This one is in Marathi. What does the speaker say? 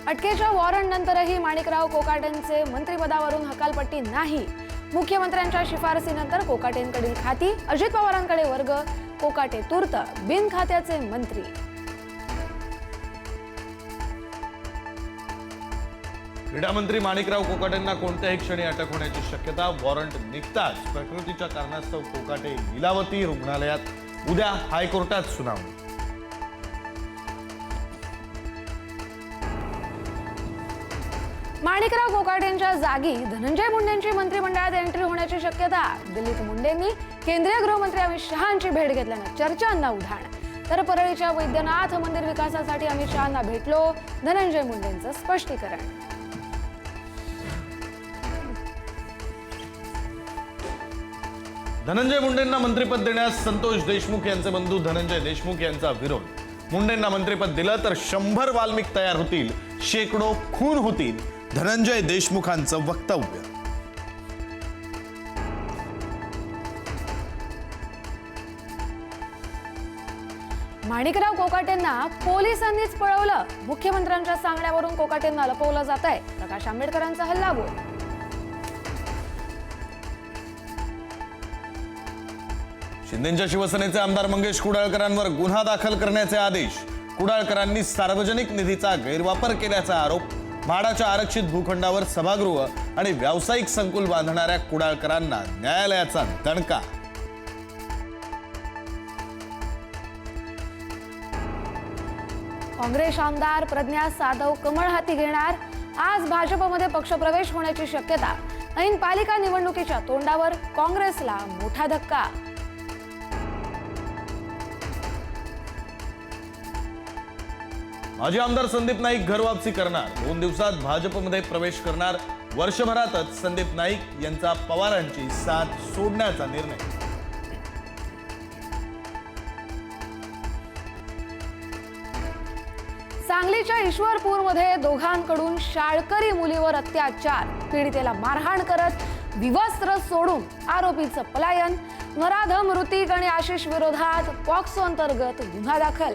अटकेच्या वॉरंट नंतरही माणिकराव कोकाटेंचे मंत्रिपदावरून हकालपट्टी नाही। मुख्यमंत्र्यांच्या शिफारसीनंतर कोकाटेंकडील खाती अजित पवारांकडे वर्ग, कोकाटे तूर्त बिनखात्याचे मंत्री। क्रीडा मंत्री माणिकराव कोकाटेंना कोणत्याही क्षणी अटक होण्याची शक्यता। वॉरंट निघताच प्रकृतीच्या कारणास्तव कोकाटे लीलावती रुग्णालयात। उद्या हायकोर्टात सुनावणी। माणिकराव कोकाटेंच्या जागी धनंजय मुंडेंची मंत्रिमंडळात एंट्री होण्याची शक्यता। दिल्लीत मुंडेंनी केंद्रीय गृहमंत्री अमित शहांची भेट घेतल्यानं चर्चांना उधाण। तर परळीच्या वैद्यनाथ मंदिर विकासासाठी अमित शहांना भेटलो, धनंजय मुंडेंचं स्पष्टीकरण। धनंजय मुंडेंना मंत्रिपद देण्यास संतोष देशमुख यांचे बंधू धनंजय देशमुख यांचा विरोध। मुंडेंना मंत्रिपद दिलं तर 100 वाल्मिक तयार होतील, शेकडो खून होतील, धनंजय देशमुखांचं वक्तव्य। माणिकराव कोकाटेंना पोलिसांनीच पळवलं, मुख्यमंत्र्यांच्या सांगण्यावरून कोकाटेंना लपवलं जात आहे। प्रकाश आंबेडकरांचा हल्लाबोल। शिंदेच्या शिवसेनेचे आमदार मंगेश कुडाळकरांवर गुन्हा दाखल करण्याचे आदेश। कुडाळकरांनी सार्वजनिक निधीचा गैरवापर केल्याचा आरोप। म्हाडाच्या आरक्षित भूखंडावर सभागृह आणि व्यावसायिक संकुल बांधणाऱ्या कुडाळकरांना न्यायालयाचा दणका। काँग्रेस आमदार प्रज्ञा सातव कमळ हाती घेणार। आज भाजपमध्ये पक्षप्रवेश होण्याची शक्यता। ऐन पालिका निवडणुकीच्या तोंडावर काँग्रेसला मोठा धक्का। माजी आमदार संदीप नाईक घरवापसी करणार। 2 दिवसात भाजपमध्ये प्रवेश करणार। वर्षभरातच संदीप नाईक यांचा पवारांची साथ सोडण्याचा निर्णय। सांगलीच्या ईश्वरपूरमध्ये दोघांकडून शाळकरी मुलीवर अत्याचार। पीडितेला मारहाण करत विवस्त्र सोडून आरोपीचं पलायन। नराधम ऋतिक आणि आशिष विरोधात पॉक्सो अंतर्गत गुन्हा दाखल।